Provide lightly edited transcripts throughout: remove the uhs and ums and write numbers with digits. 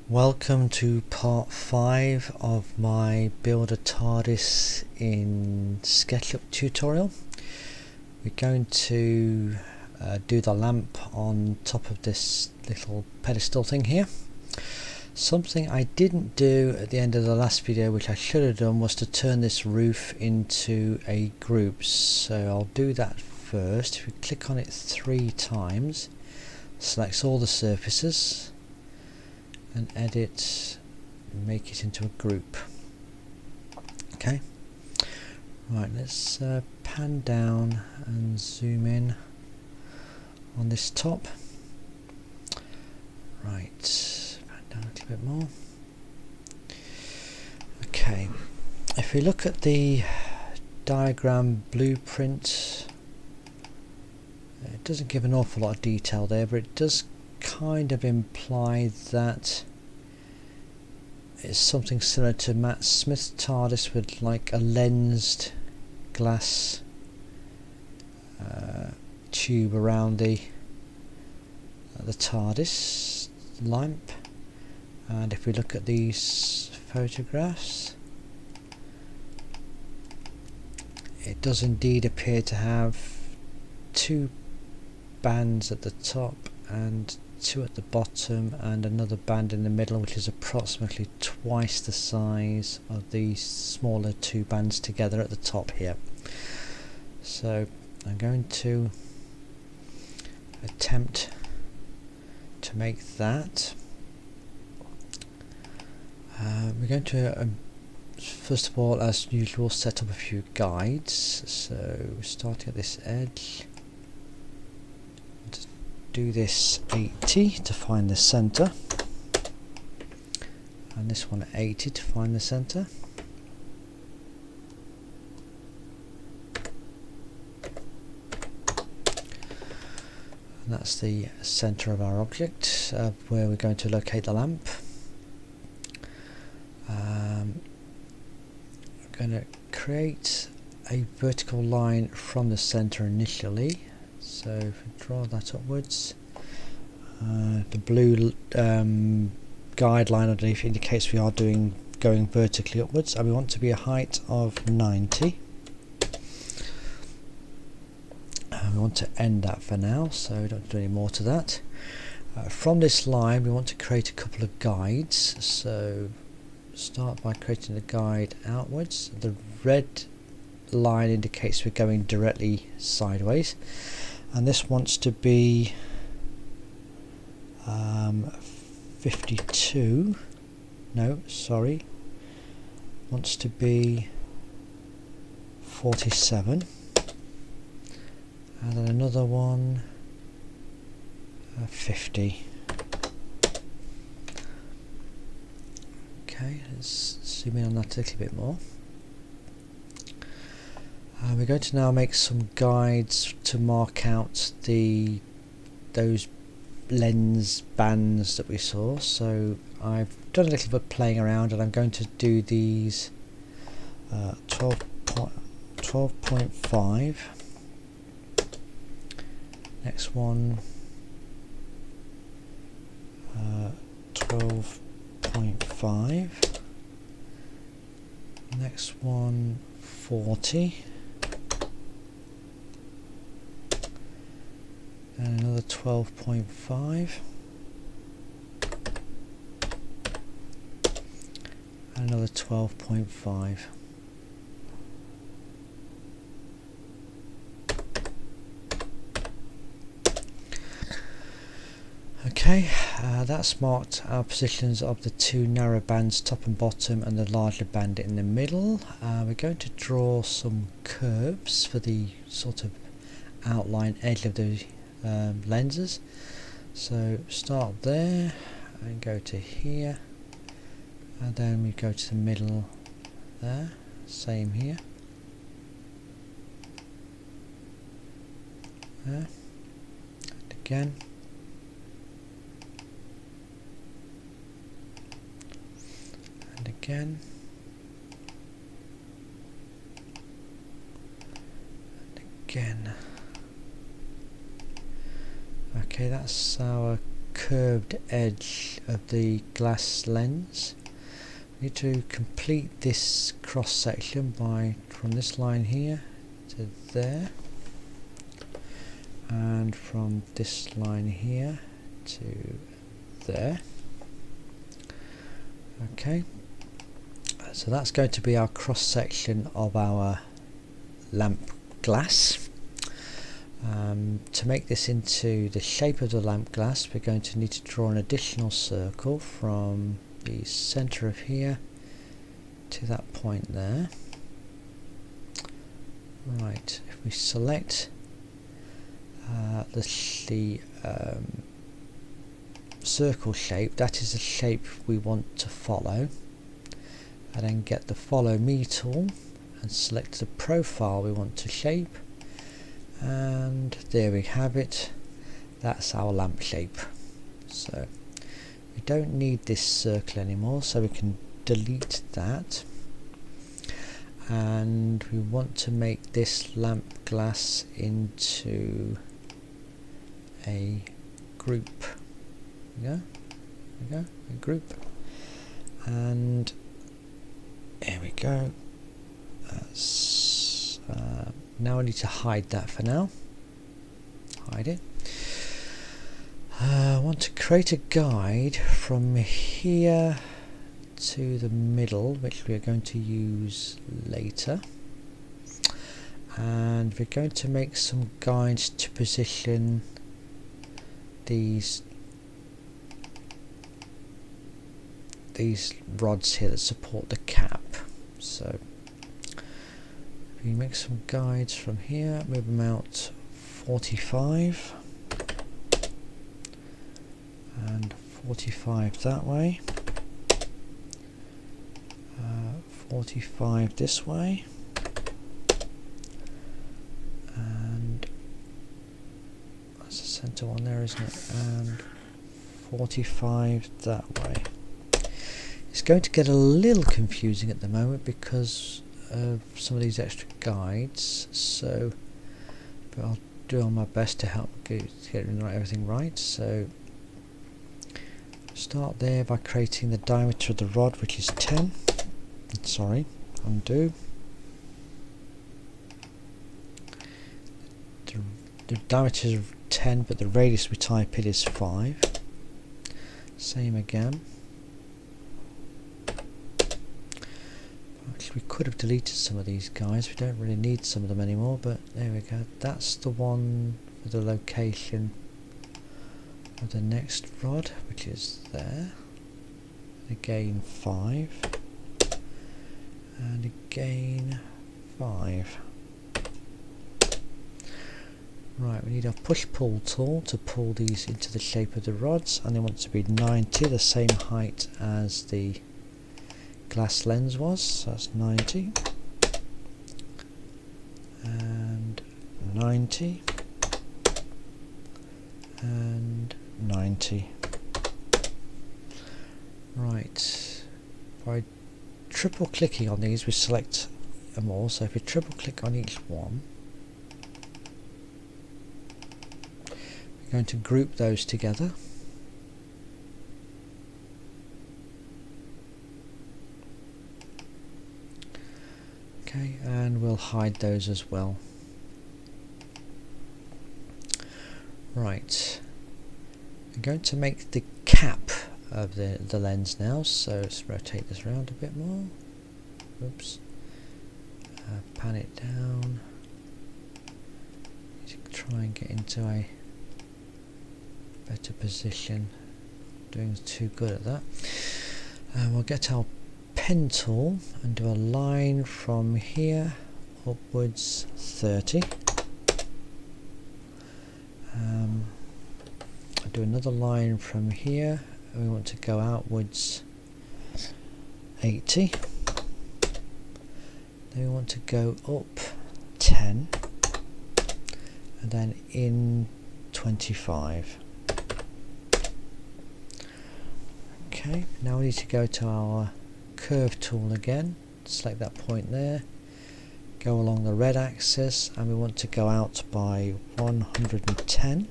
Welcome to part 5 of my Build a Tardis in Sketchup tutorial. We're going to do the lamp on top of this little pedestal thing here. Something I didn't do at the end of the last video, which I should have done, was to turn this roof into a group. So I'll do that first. If we click on it 3 times, selects all the surfaces and edit, make it into a group. Okay, right, let's pan down and zoom in on this top. Right, pan down a little bit more. Okay, if we look at the diagram blueprint, it doesn't give an awful lot of detail there, but it does kind of imply that it's something similar to Matt Smith's TARDIS with like a lensed glass tube around the TARDIS lamp. And if we look at these photographs, it does indeed appear to have 2 bands at the top and 2 at the bottom, and another band in the middle, which is approximately twice the size of these smaller 2 bands together at the top here. So I'm going to attempt to make that. We're going to first of all, as usual, set up a few guides. So starting at this edge, do this 80 to find the center, and this one 80 to find the center. And that's the center of our object, where we're going to locate the lamp. We're going to create a vertical line from the center initially. So if we draw that upwards, the blue guideline underneath indicates we are going vertically upwards, and we want to be a height of 90. We want to end that for now, so we don't do any more to that. From this line we want to create a couple of guides, so start by creating a guide outwards. The red line indicates we're going directly sideways, and this wants to be 52, no, sorry, wants to be 47, and then another one 50. Okay, let's zoom in on that a little bit more. We're going to now make some guides to mark out those lens bands that we saw. So I've done a little bit of playing around, and I'm going to do these 12.5. Next one 12.5. Next one 40. And another 12.5, and another 12.5. Okay, that's marked our positions of the 2 narrow bands top and bottom, and the larger band in the middle. We're going to draw some curves for the sort of outline edge of the lenses. So start there and go to here, and then we go to the middle there, same here, there, and again, and again, and again. Okay, that's our curved edge of the glass lens. We need to complete this cross section from this line here to there, and from this line here to there. Okay, so that's going to be our cross section of our lamp glass. To make this into the shape of the lamp glass, we're going to need to draw an additional circle from the center of here to that point there. Right, if we select the circle shape, that is the shape we want to follow, and then get the follow me tool and select the profile we want to shape, and there we have it. That's our lamp shape. So we don't need this circle anymore, so we can delete that, and we want to make this lamp glass into a group. There we go, a group, and there we go. That's now I need to hide that for now. Hide it. I want to create a guide from here to the middle, which we are going to use later, and we're going to make some guides to position these rods here that support the cap. So we make some guides from here, move them out 45 and 45 that way, 45 this way, and that's the center one there, isn't it, and 45 that way. It's going to get a little confusing at the moment because of some of these extra guides, so but I'll do my best to help get everything right. So start there by creating the diameter of the rod, which is 10. Sorry, undo. The diameter is 10, but the radius we type in is 5. Same again. Actually, we could have deleted some of these guys. We don't really need some of them anymore, but there we go. That's the one for the location of the next rod, which is there. Again 5, and again 5. Right, we need our push-pull tool to pull these into the shape of the rods, and they want to be 90, the same height as the glass lens was, so that's 90, and 90, and 90. Right, by triple clicking on these we select them all, so if we triple click on each one, we're going to group those together. Okay, and we'll hide those as well. Right, I'm going to make the cap of the lens now, so let's rotate this around a bit more. Oops. Pan it down. Need to try and get into a better position. Doing too good at that. And we'll get our pen tool and do a line from here upwards 30. I'll do another line from here, and we want to go outwards 80. Then we want to go up 10, and then in 25. Okay, now we need to go to our curve tool again, select that point there, go along the red axis, and we want to go out by 110.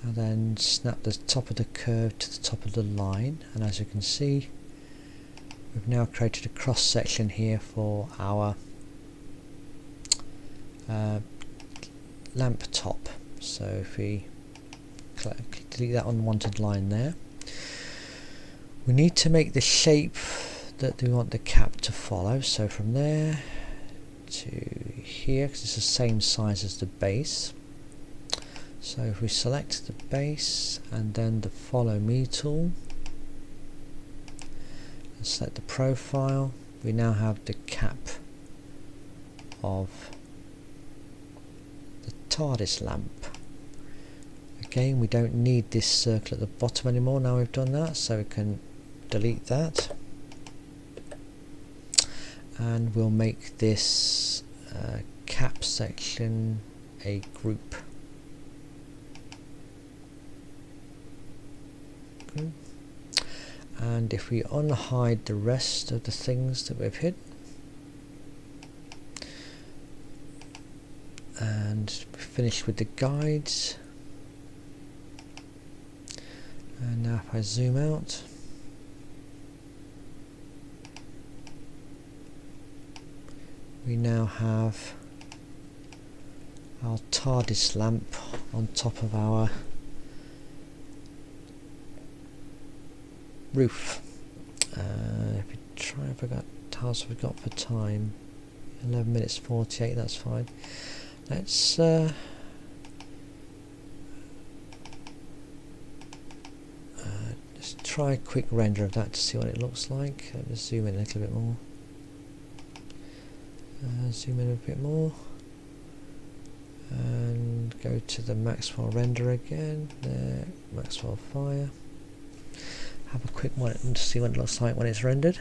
and then snap the top of the curve to the top of the line, and as you can see we've now created a cross section here for our lamp top. So if we delete that unwanted line there, we need to make the shape that we want the cap to follow. So from there to here, because it's the same size as the base. So if we select the base and then the follow me tool and select the profile, we now have the cap of the Tardis lamp. Again, we don't need this circle at the bottom anymore now we've done that, so we can delete that, and we'll make this cap section a group. And if we unhide the rest of the things that we've hidden, and finish with the guides, and now if I zoom out, we now have our Tardis lamp on top of our roof. If we try, I forgot how much we've got for time. 11 minutes 48, that's fine. Let's just try a quick render of that to see what it looks like. Let's zoom in a little bit more. Zoom in a bit more and go to the Maxwell render again. There, Maxwell Fire. Have a quick one and see what it looks like when it's rendered.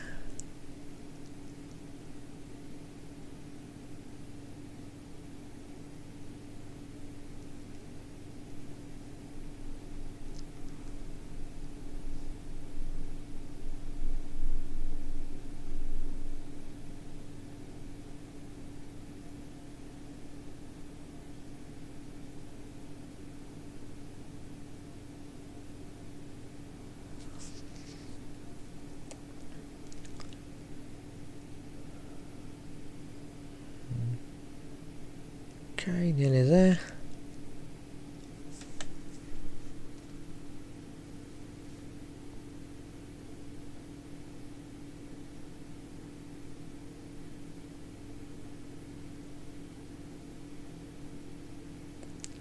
Okay, nearly there.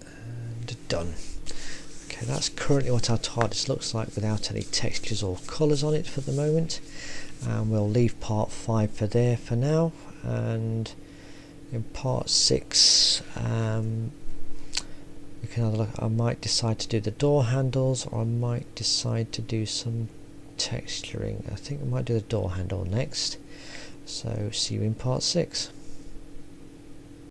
And done. Okay, that's currently what our Tardis looks like without any textures or colours on it for the moment. And we'll leave part 5 for there for now, and in part 6 we can have a look. I might decide to do the door handles, or I might decide to do some texturing. I think we might do the door handle next, so see you in part 6.